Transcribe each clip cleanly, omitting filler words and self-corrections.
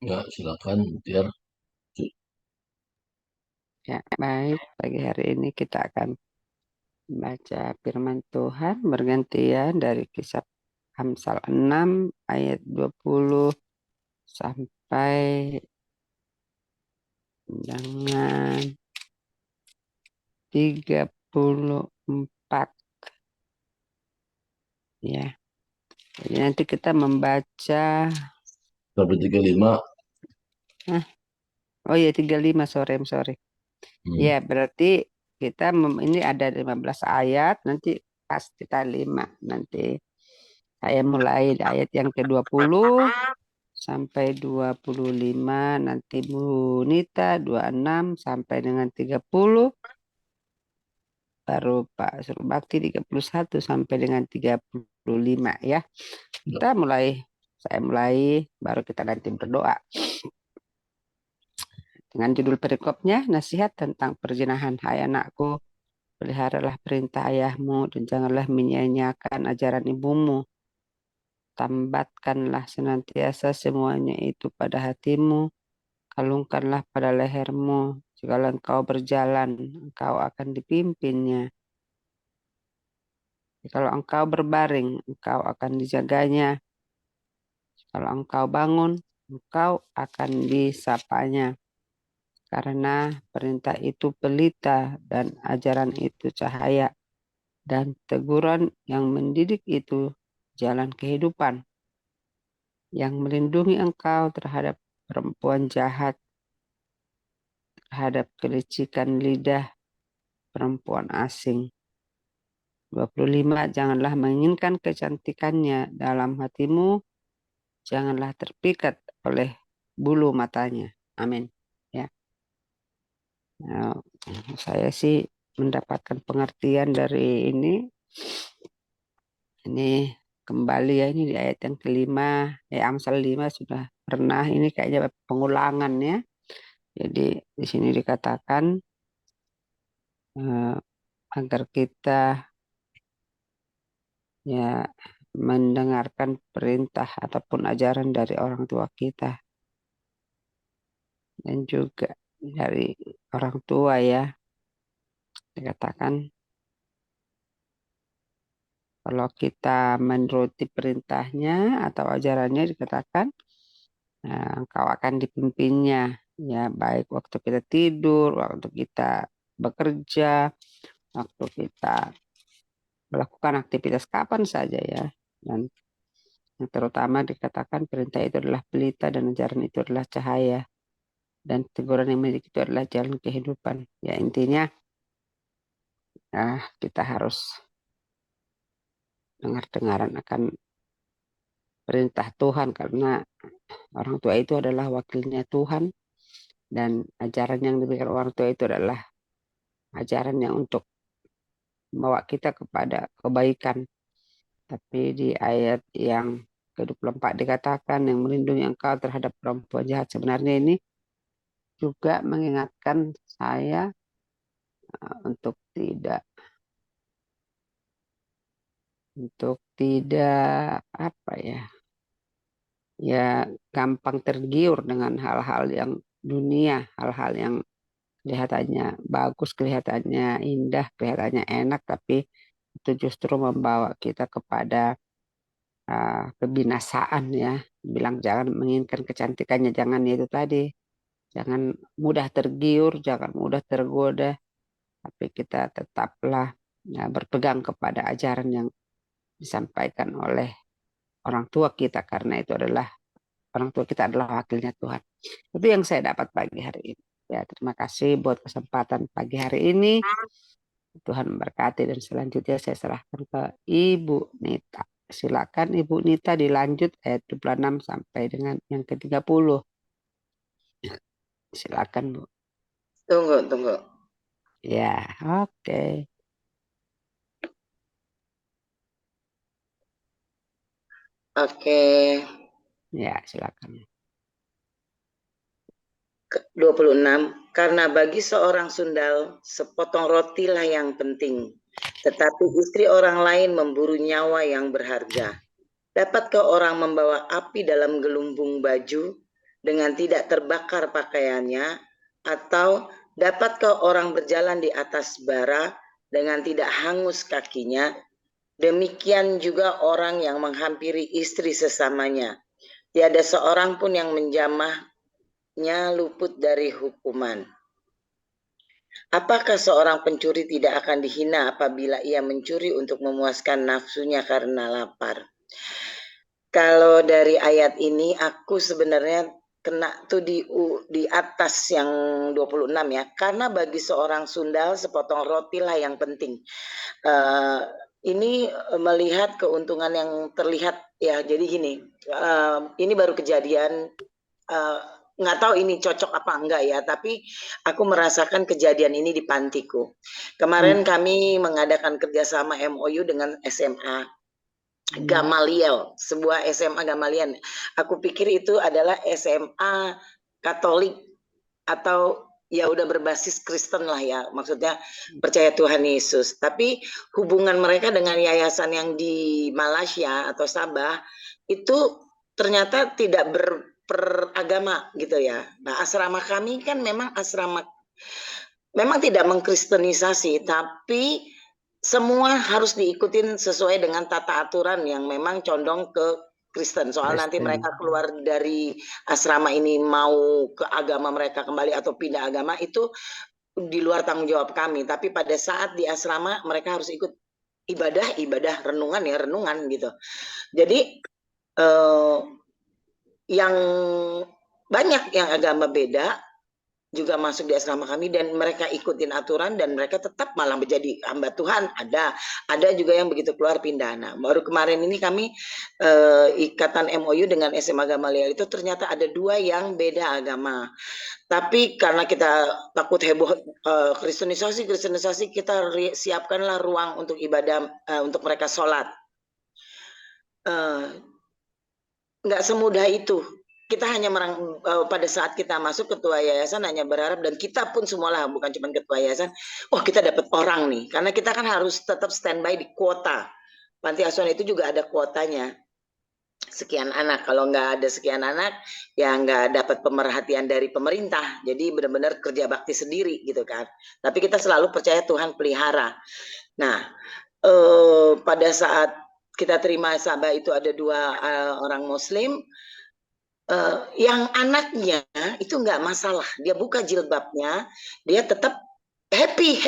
Ya, silakan, biar. Ya, baik. Pagi hari ini kita akan baca firman Tuhan bergantian dari kisah Amsal 6 ayat 20 sampai dengan 34 ya. Jadi nanti kita membaca Sampai 35. ah, oh ya 35 sore sorry. Hmm. Ya, berarti kita ini ada 15 ayat, nanti pas kita 5 nanti saya mulai di ayat yang ke-20 sampai 25, nanti Bu Nita 26 sampai dengan 30, baru Pak Surbakti 31 sampai dengan 35 ya. Ya. Saya mulai, baru kita nanti berdoa. Dengan judul perikopnya, nasihat tentang perzinahan. Hai anakku, peliharalah perintah ayahmu dan janganlah menyia-nyiakan ajaran ibumu. Tambatkanlah senantiasa semuanya itu pada hatimu, kalungkanlah pada lehermu. Jikalau engkau berjalan, engkau akan dipimpinnya. Jikalau engkau berbaring, engkau akan dijaganya. Kalau engkau bangun, engkau akan disapanya. Karena perintah itu pelita dan ajaran itu cahaya. Dan teguran yang mendidik itu jalan kehidupan. Yang melindungi engkau terhadap perempuan jahat, terhadap kelicikan lidah perempuan asing. 25, janganlah menginginkan kecantikannya dalam hatimu, janganlah terpikat oleh bulu matanya. Amin. Ya. Nah, saya sih mendapatkan pengertian dari ini. Ini kembali ya, ini di ayat yang kelima. Amsal 5 sudah pernah, ini kayaknya pengulangan ya. Jadi di sini dikatakan agar kita ya mendengarkan perintah ataupun ajaran dari orang tua kita dan juga dari orang tua ya. Dikatakan kalau kita menuruti perintahnya atau ajarannya, dikatakan engkau akan dipimpinnya ya, baik waktu kita tidur, waktu kita bekerja, waktu kita melakukan aktivitas kapan saja ya. Dan yang terutama dikatakan perintah itu adalah pelita dan ajaran itu adalah cahaya. Dan teguran yang memiliki itu adalah jalan kehidupan. Ya intinya kita harus dengar-dengaran akan perintah Tuhan karena orang tua itu adalah wakilnya Tuhan dan ajaran yang diberikan orang tua itu adalah ajaran yang untuk membawa kita kepada kebaikan. Tapi di ayat yang ke-24 dikatakan yang melindungi engkau terhadap perempuan jahat. Sebenarnya ini juga mengingatkan saya untuk tidak apa ya gampang tergiur dengan hal-hal yang dunia, hal-hal yang kelihatannya bagus, kelihatannya indah, kelihatannya enak, tapi itu justru membawa kita kepada kebinasaan ya. Bilang jangan menginginkan kecantikannya, jangan itu tadi. Jangan mudah tergiur, jangan mudah tergoda, tapi kita tetaplah berpegang kepada ajaran yang disampaikan oleh orang tua kita karena itu adalah orang tua kita adalah wakilnya Tuhan. Itu yang saya dapat pagi hari ini. Ya, terima kasih buat kesempatan pagi hari ini. Tuhan memberkati dan selanjutnya saya serahkan ke Ibu Nita. Silakan Ibu Nita dilanjut ayat 26 sampai dengan yang ke-30. Silakan Bu. Tunggu. Ya, oke. Oke. Ya, silakan. 26. Karena bagi seorang sundal, sepotong rotilah yang penting. Tetapi istri orang lain memburu nyawa yang berharga. Dapatkah orang membawa api dalam gelumbung baju dengan tidak terbakar pakaiannya, atau dapatkah orang berjalan di atas bara dengan tidak hangus kakinya? Demikian juga orang yang menghampiri istri sesamanya. Tiada seorang pun yang menjamahnya luput dari hukuman. Apakah seorang pencuri tidak akan dihina apabila ia mencuri untuk memuaskan nafsunya karena lapar? Kalau dari ayat ini aku sebenarnya kena tuh di atas yang 26 ya. Karena bagi seorang sundal sepotong roti lah yang penting. Ini melihat keuntungan yang terlihat ya. Jadi gini, ini baru kejadian, nggak tahu ini cocok apa enggak ya, tapi aku merasakan kejadian ini di pantiku. Kemarin kami mengadakan kerjasama MOU dengan SMA Gamaliel, sebuah SMA Gamaliel. Aku pikir itu adalah SMA Katolik atau ya udah berbasis Kristen lah ya, maksudnya percaya Tuhan Yesus. Tapi hubungan mereka dengan yayasan yang di Malaysia atau Sabah itu ternyata tidak beragama gitu ya. Nah, asrama kami kan memang asrama memang tidak mengkristenisasi, tapi semua harus diikutin sesuai dengan tata aturan yang memang condong ke Kristen. Soal nanti mereka keluar dari asrama ini mau ke agama mereka kembali atau pindah agama itu di luar tanggung jawab kami. Tapi pada saat di asrama mereka harus ikut ibadah renungan ya, renungan gitu. Jadi yang banyak yang agama beda juga masuk di asrama kami dan mereka ikutin aturan dan mereka tetap malah menjadi hamba Tuhan. Ada juga yang begitu keluar pindah. Nah, baru kemarin ini kami ikatan MOU dengan SMA Gamaliel itu ternyata ada 2 yang beda agama. Tapi karena kita takut heboh kristenisasi kita siapkanlah ruang untuk ibadah untuk mereka sholat. Nggak semudah itu. Kita hanya pada saat kita masuk ketua yayasan hanya berharap, dan kita pun semualah bukan cuma ketua yayasan, kita dapat orang nih, karena kita kan harus tetap standby di kuota. Panti asuhan itu juga ada kuotanya, sekian anak. Kalau nggak ada sekian anak ya nggak dapat pemerhatian dari pemerintah, jadi benar-benar kerja bakti sendiri gitu kan. Tapi kita selalu percaya Tuhan pelihara. Nah, pada saat kita terima Sabah itu ada 2 orang Muslim. Yang anaknya itu nggak masalah, dia buka jilbabnya, dia tetap happy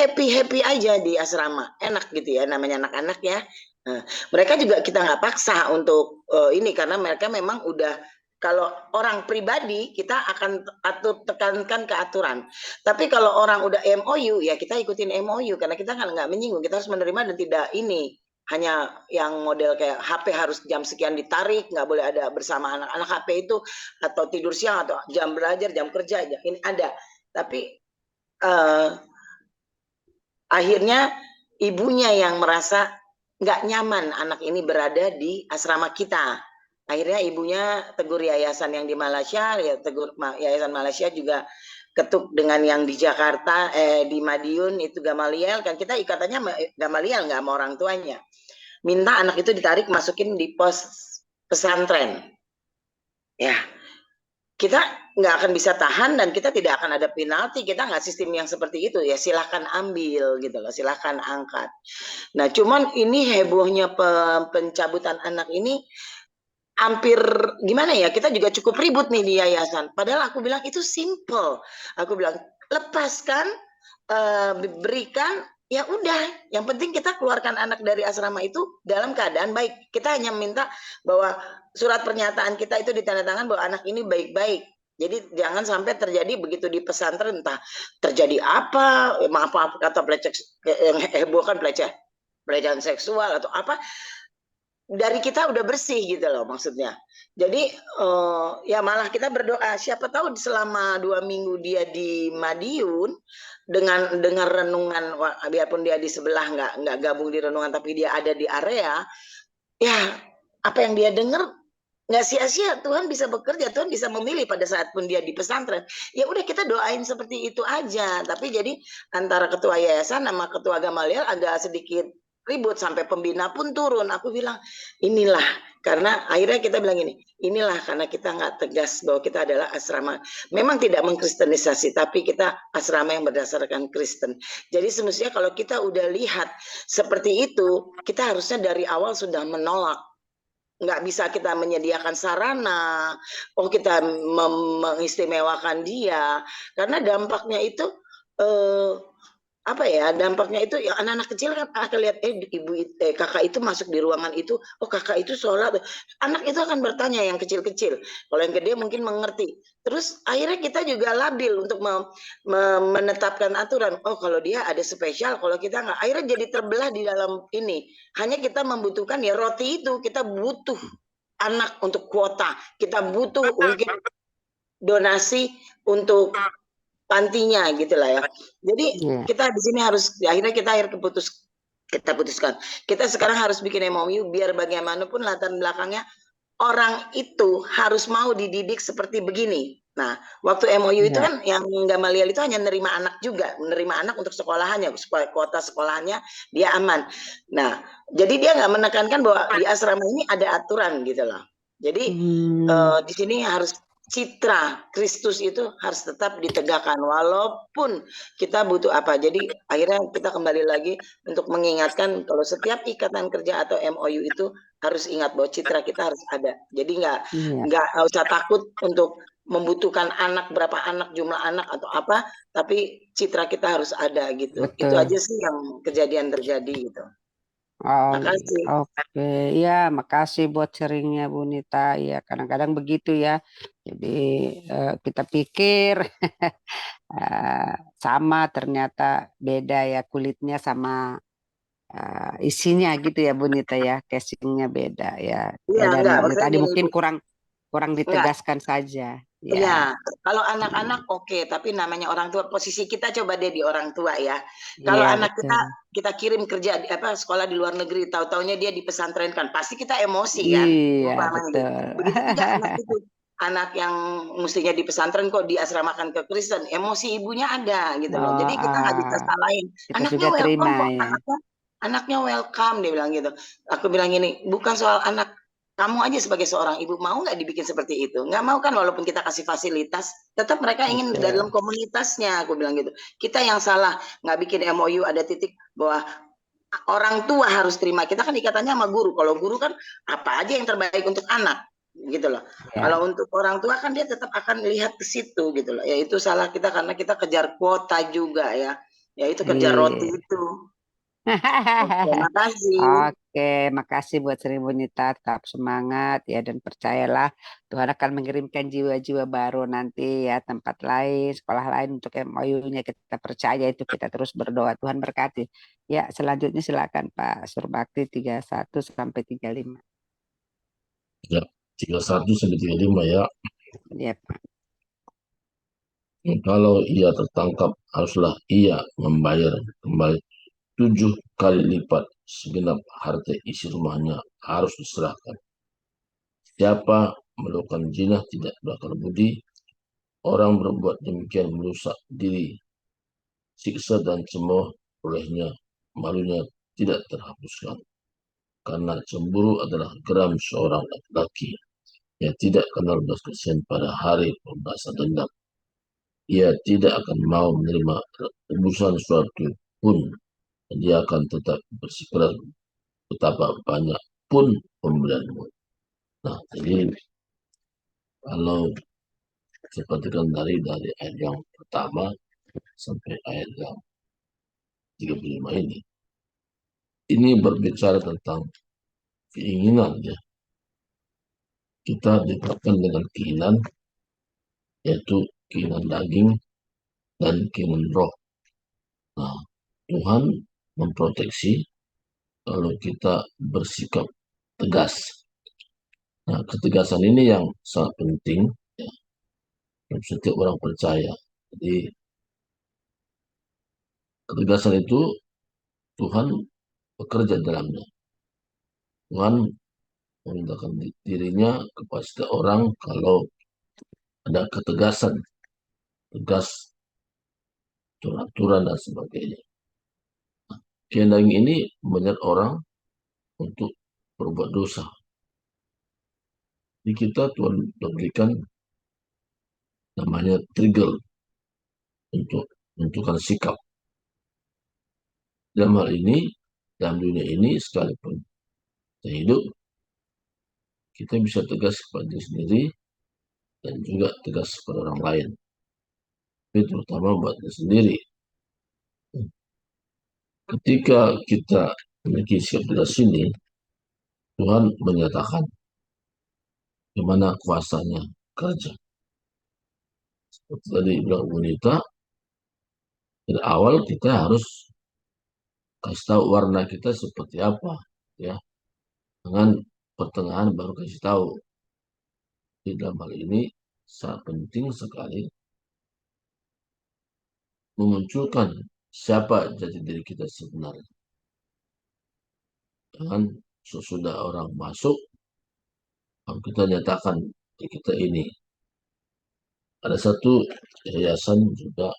aja di asrama, enak gitu ya, namanya anak-anak ya. Mereka juga kita nggak paksa untuk ini, karena mereka memang udah, kalau orang pribadi kita akan tekankan ke aturan. Tapi kalau orang udah MOU ya kita ikutin MOU, karena kita kan nggak menyinggung, kita harus menerima dan tidak ini. Hanya yang model kayak HP harus jam sekian ditarik, nggak boleh ada bersama anak-anak HP itu, atau tidur siang atau jam belajar, jam kerja, ini ada. Tapi akhirnya ibunya yang merasa nggak nyaman anak ini berada di asrama kita. Akhirnya ibunya tegur yayasan yang di Malaysia, ya tegur yayasan Malaysia juga ketuk dengan yang di Jakarta, di Madiun itu Gamaliel, kan kita ikatannya Gamaliel nggak sama orang tuanya. Minta anak itu ditarik masukin di pos pesantren. Ya, kita nggak akan bisa tahan dan kita tidak akan ada penalti, kita nggak sistem yang seperti itu ya, silahkan ambil gitu loh, silahkan angkat. Nah, cuman ini hebohnya pencabutan anak ini hampir gimana ya, kita juga cukup ribut nih di yayasan. Padahal aku bilang itu simple. Aku bilang lepaskan, berikan, ya udah. Yang penting kita keluarkan anak dari asrama itu dalam keadaan baik. Kita hanya minta bahwa surat pernyataan kita itu ditandatangan bahwa anak ini baik-baik. Jadi jangan sampai terjadi begitu di pesantren entah terjadi apa, maaf kata yang heboh kan pelecehan seksual atau apa. Dari kita udah bersih gitu loh maksudnya. Jadi ya malah kita berdoa, siapa tahu selama 2 minggu dia di Madiun dengan renungan, biarpun dia di sebelah nggak gabung di renungan tapi dia ada di area, ya apa yang dia dengar nggak sia-sia, Tuhan bisa bekerja, Tuhan bisa memilih pada saat pun dia di pesantren. Ya udah kita doain seperti itu aja. Tapi jadi antara ketua yayasan sama ketua Gamaliel agak sedikit ribut sampai pembina pun turun. Aku bilang inilah Karena akhirnya kita bilang inilah karena kita nggak tegas bahwa kita adalah asrama. Memang tidak mengkristenisasi, tapi kita asrama yang berdasarkan Kristen. Jadi semestinya kalau kita udah lihat seperti itu, kita harusnya dari awal sudah menolak. Nggak bisa kita menyediakan sarana, kita mengistimewakan dia, karena dampaknya itu apa ya, dampaknya itu ya anak-anak kecil kan akan lihat kakak itu masuk di ruangan itu, kakak itu sholat, anak itu akan bertanya, yang kecil-kecil. Kalau yang gede mungkin mengerti. Terus akhirnya kita juga labil untuk menetapkan aturan. Kalau dia ada spesial, kalau kita nggak. Akhirnya jadi terbelah di dalam ini. Hanya kita membutuhkan ya roti itu, kita butuh anak untuk kuota, kita butuh mungkin donasi untuk pantinya gitulah ya. Jadi kita di sini harus akhirnya kita putuskan. Kita sekarang harus bikin MOU biar bagaimanapun latar belakangnya orang itu harus mau dididik seperti begini. Nah, waktu MOU itu kan yang Gamaliel itu hanya menerima anak juga, menerima anak untuk sekolahannya, supaya kuota sekolahannya dia aman. Nah, jadi dia nggak menekankan bahwa di asrama ini ada aturan gitu loh. Jadi di sini harus citra Kristus itu harus tetap ditegakkan walaupun kita butuh apa. Jadi akhirnya kita kembali lagi untuk mengingatkan kalau setiap ikatan kerja atau MOU itu harus ingat bahwa citra kita harus ada. Jadi nggak usah takut untuk membutuhkan anak, berapa anak, jumlah anak atau apa, tapi citra kita harus ada gitu. Betul. Itu aja sih yang kejadian terjadi gitu. Makasih. Oke, ya makasih buat sharingnya Bu Nita. Ya kadang-kadang begitu ya. Jadi kita pikir sama, ternyata beda ya, kulitnya sama isinya gitu ya Bu Nita ya, casingnya beda ya. Iya, Dan enggak, tadi gini, mungkin Bu. kurang ditegaskan saja. Ya, kalau anak-anak oke, tapi namanya orang tua, posisi kita coba deh di orang tua ya. Kalau anak kita kirim kerja sekolah di luar negeri, tahu-taunya dia di pesantren kan, pasti kita emosi kan. Iya, betul. Begitu juga anak itu, anak yang mestinya di pesantren kok diasramakan ke Kristen, emosi ibunya ada gitu loh. Jadi kita nggak bisa salahin. Anaknya welcome kok, anaknya welcome, dia bilang gitu. Aku bilang gini, bukan soal anak. Kamu aja sebagai seorang ibu mau nggak dibikin seperti itu? Nggak mau kan, walaupun kita kasih fasilitas, tetap mereka ingin dalam komunitasnya. Aku bilang gitu. Kita yang salah nggak bikin MOU ada titik bahwa orang tua harus terima. Kita kan ikatannya sama guru. Kalau guru kan apa aja yang terbaik untuk anak, gitu loh. Kalau untuk orang tua kan dia tetap akan lihat ke situ, gitu loh. Ya itu salah kita karena kita kejar kuota juga ya. Ya itu kejar roti itu. Terima kasih. Oke, makasih buat Sri Bunita. Tetap semangat ya, dan percayalah Tuhan akan mengirimkan jiwa-jiwa baru nanti ya, tempat lain, sekolah lain untuk MOU-nya. Kita percaya itu, kita terus berdoa. Tuhan berkati. Ya, selanjutnya silakan Pak Surbakti 31 sampai 35. Ya, 31 sampai 35 ya. Iya, Pak. Kalau ia tertangkap, haruslah ia membayar kembali 7 kali lipat segenap harta isi rumahnya, harus diserahkan. Siapa melakukan zina tidak berakal budi, orang berbuat demikian merusak diri, siksa dan cemooh olehnya, malunya tidak terhapuskan. Karena cemburu adalah geram seorang laki-laki yang tidak kenal belas kasihan pada hari pembahasan dendam. Ia tidak akan mau menerima tebusan suatu pun, dan dia akan tetap bersikeras betapa banyak pun pemberianmu. Nah, jadi kalau sepertikan dari ayat yang pertama sampai ayat yang 35 ini berbicara tentang keinginan ya. Kita ditetapkan dengan keinginan, yaitu keinginan daging dan keinginan roh. Nah, Tuhan memproteksi kalau kita bersikap tegas. Nah, ketegasan ini yang sangat penting ya, untuk setiap orang percaya. Jadi, ketegasan itu Tuhan bekerja dalamnya. Tuhan memindahkan dirinya kepada setiap orang kalau ada ketegasan, tegas, aturan dan sebagainya. Kehendak ini menyeret orang untuk berbuat dosa. Di kita Tuhan berikan namanya trigger untuk menentukan sikap. Dalam hal ini, dalam dunia ini sekalipun kita hidup, kita bisa tegas kepada diri sendiri dan juga tegas kepada orang lain. Itu terutama buat diri sendiri. Ketika kita memiliki sikap tegas ini, Tuhan menyatakan gimana kuasanya kerja. Seperti tadi bilang wanita, dari awal kita harus kasih tahu warna kita seperti apa, ya. Dengan pertengahan baru kasih tahu. Di dalam hal ini sangat penting sekali memunculkan siapa jati diri kita sebenarnya. Jangan sesudah orang masuk, kita nyatakan kita ini. Ada satu yayasan juga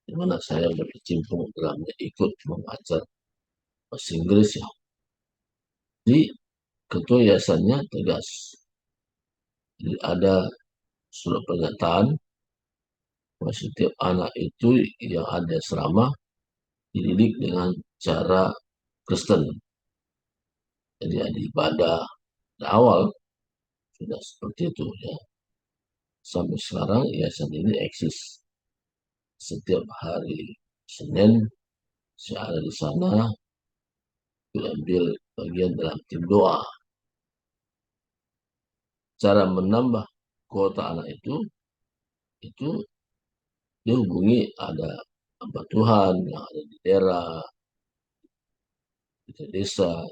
di mana saya berkecimpung dalamnya, ikut mengajar bahasa Inggris, ya. Jadi ketua yayasannya tegas. Jadi ada surat pernyataan bahwa setiap anak itu yang ada asrama dididik dengan cara Kristen. Jadi ada ibadah. Di awal sudah seperti itu, ya. Sampai sekarang yayasan ini eksis. Setiap hari Senin saya ada di sana, ambil bagian dalam tim doa. Cara menambah kuota anak itu dihubungi ada hamba Tuhan yang ada di daerah, di desa.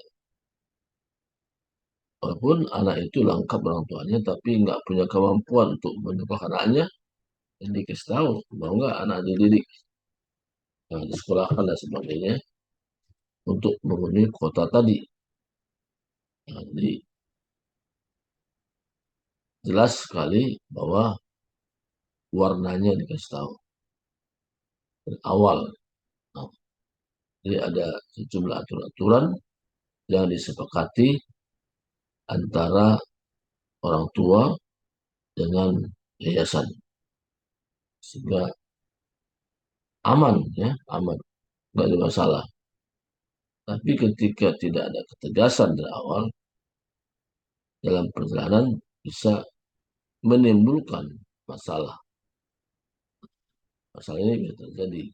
Walaupun anak itu lengkap orang tuanya, tapi nggak punya kemampuan untuk menyekolahkan anaknya, dan dikasih tahu mau nggak anak dididik, nah, disekolahkan dan sebagainya untuk memenuhi kuota tadi. Nah, jadi jelas sekali bahwa warnanya dikasih tahu dari awal. Nah, jadi ada sejumlah aturan-aturan yang disepakati antara orang tua dengan yayasan, sehingga aman, ya, aman, nggak ada masalah. Tapi ketika tidak ada ketegasan dari awal, dalam perjalanan bisa menimbulkan masalah. Masalah ini bisa terjadi.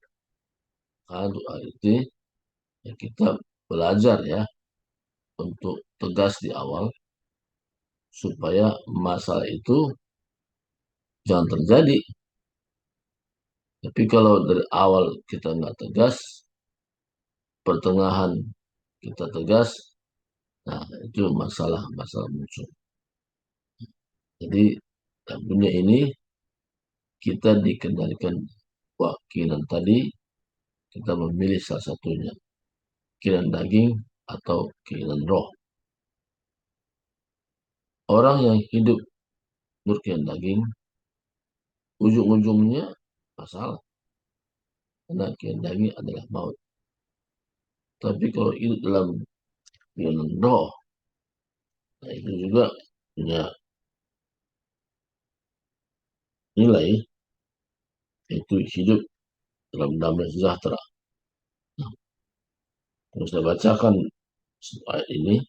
Karena untuk hal itu, ya kita belajar, ya, untuk tegas di awal supaya masalah itu jangan terjadi. Tapi kalau dari awal kita nggak tegas, pertengahan kita tegas, nah itu masalah muncul. Jadi dalam dunia ini kita dikendalikan keinginan tadi, kita memilih salah satunya, keinginan daging atau keinginan roh. Orang yang hidup menurut keinginan daging, ujung-ujungnya masalah. Karena keinginan daging adalah maut. Tapi kalau hidup dalam keinginan roh, nah itu juga punya nilai, yaitu hidup dalam damai sejahtera. Nah, kalau saya bacakan ayat ini,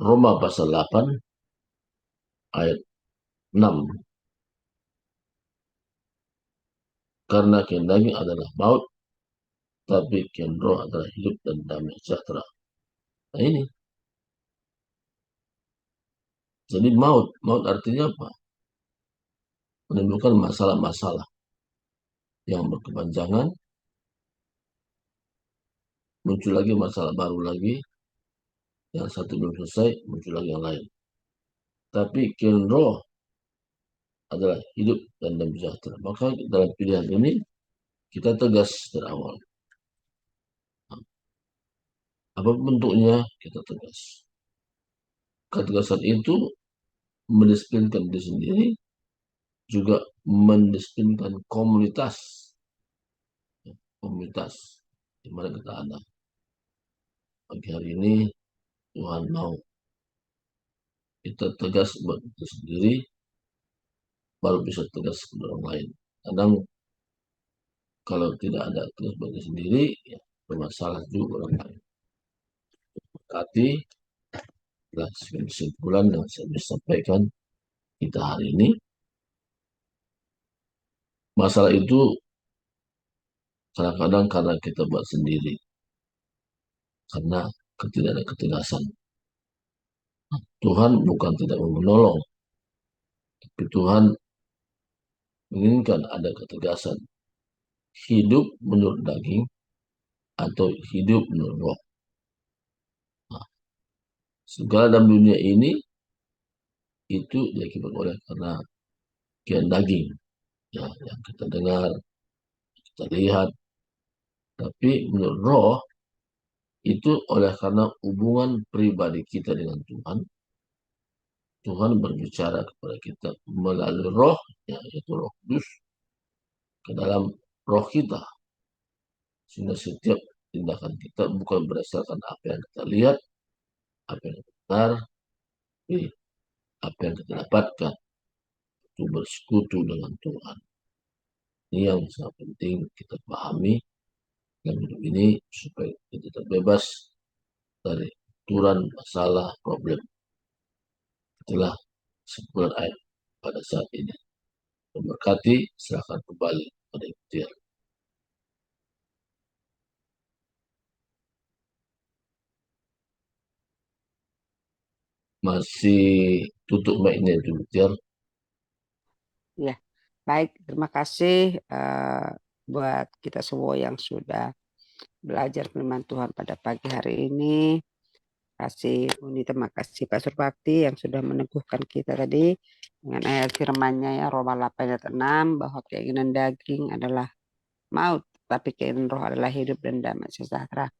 Roma pasal 8 ayat 6. Karena keinginan daging adalah maut, tapi keinginan roh adalah hidup dan damai sejahtera. Nah ini, jadi maut artinya apa? Menimbulkan masalah-masalah yang berkepanjangan, muncul lagi masalah baru lagi, yang satu belum selesai, muncul lagi yang lain. Tapi keinginan roh adalah hidup dan damai sejahtera. Maka dalam pilihan ini kita tegas dari awal. Apa bentuknya, kita tegas. Ketegasan itu mendisiplinkan diri sendiri, juga mendisiplinkan komunitas di mana kita ada. Pagi hari ini Tuhan mau kita tegas buat kita sendiri, baru bisa tegas ke orang lain. Kadang kalau tidak ada tegas buat diri sendiri, ya bermasalah juga orang lain. Berarti kesimpulan yang saya bisa sampaikan kita hari ini, masalah itu kadang-kadang karena kita buat sendiri, karena ketidakadaan ketegasan. Tuhan bukan tidak mau menolong, tapi Tuhan menginginkan ada ketegasan. Hidup menurut daging atau hidup menurut roh. Nah, segala dalam dunia ini itu diakibatkan oleh karena kian daging, ya, yang kita dengar, kita lihat. Tapi menurut roh itu oleh karena hubungan pribadi kita dengan Tuhan. Tuhan berbicara kepada kita melalui roh, yaitu Roh Kudus, ke dalam roh kita. Sehingga setiap tindakan kita bukan berdasarkan apa yang kita lihat, apa yang kita dengar, tapi apa yang kita dapatkan, itu bersekutu dengan Tuhan. Ini yang sangat penting kita pahami dalam hidup ini supaya kita terbebas dari aturan, masalah, problem. Itulah sebuah ayat pada saat ini. Memberkati, silakan kembali pada ikhtiar. Masih tutup mic-nya itu, ikhtiar. Ya, baik. Terima kasih buat kita semua yang sudah belajar firman Tuhan pada pagi hari ini. Kasih Uni, terima kasih Pak Surbakti yang sudah meneguhkan kita tadi dengan ayat firman-Nya, ya, Roma 8 ayat 6, bahwa keinginan daging adalah maut, tapi keinginan roh adalah hidup dan damai sejahtera.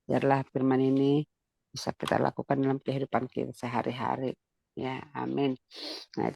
Biarlah firman ini bisa kita lakukan dalam kehidupan kita sehari-hari. Ya, amin. Nah,